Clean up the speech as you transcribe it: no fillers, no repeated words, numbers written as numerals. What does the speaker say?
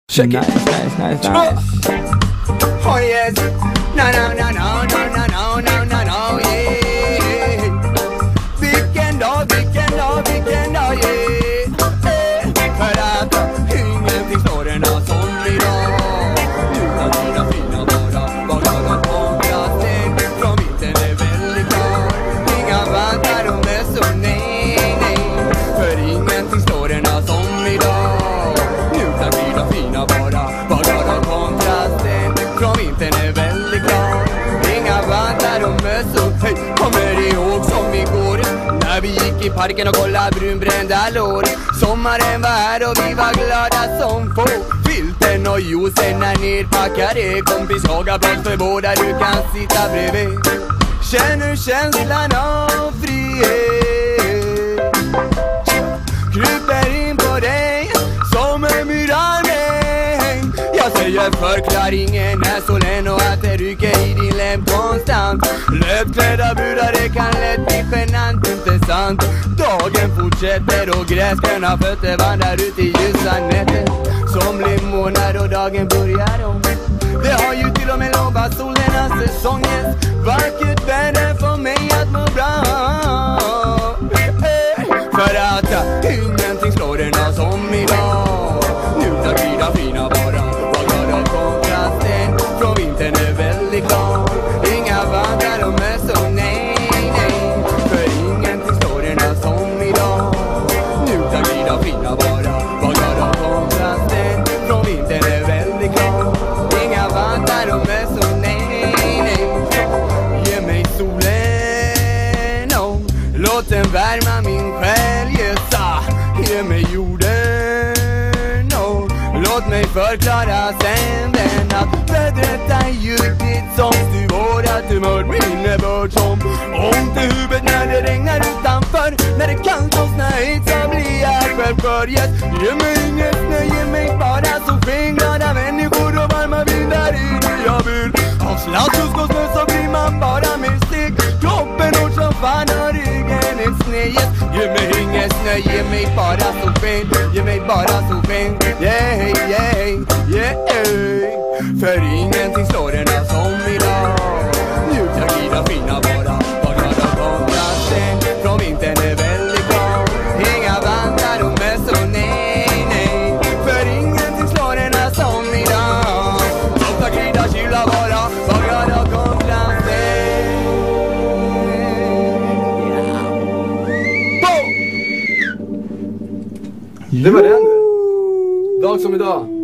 Check it. Nice. Oh yes. No, yeah. Vilken dag, yeah. För att ingenting slår denna som idag. Utan dina fina bara kontrasten från mitten är väldigt klar. Inga vantar och med så nej. För ingenting slår denna som idag. Utan dina fina bara kontrasten från mitten är väldigt klar. Inga vantar och med så hej. Kommer ihåg som igår när vi gick i parken och kollade brunbrända lår. Sommaren var här och vi var glada som få. Filten och juicen är nerpackade. Kompis haga plats för båda, du kan sitta bredvid. Känner känslan av frihet. Kryper in på dig som en myrarmäng. Jag säger förklaringen är solen och att det rycker i din läpp konstant. Löpklädda brudar, det kan lätt bli genant, inte sant? Dagen fortsätter och gräsgröna fötter vandrar ut i ljusa nätter. Som blir månad och dagen börjar om. Det har ju till och med lovat solernas säsongen. Vackert väder för mig att må bra. För att ingenting slår denna som idag. Njuta glida fina bara glada kontrasten från vintern är väldigt klar. Inga vandrar och med så nej. För ingenting slår denna som idag. Njuta glida fina bara glada kontrasten från vintern är väldigt klar. Inga vandrar och med så nej. Ge mig solen, oh. Låt den värma min själ, gissa. Ge mig jorden, oh. Låt mig förklara sen den att vädret är ljudligt som styvårat humör med innebörd som ont i huvudet när det regnar utanför. När det kallt och snöigt så blir jag självkör. Yes. Ge mig inget snö, ge mig bara solsken, glada människor och varma vindar i det jag vill. Av slask och snö så blir man bara mer stek. Kroppen hårt som fan och ryggen ett sned. Ge mig inget snö, ge mig bara solsken. Ge mig bara solsken. Yeah. För ingenting slår denna som idag. Njuta glida fina bara glada kontrasten från vintern är väldigt bra. Inga vandrar och med så nej. För ingenting slår denna som idag. Låta glida kyla bara glada kontrasten. Det var den. Dag som idag.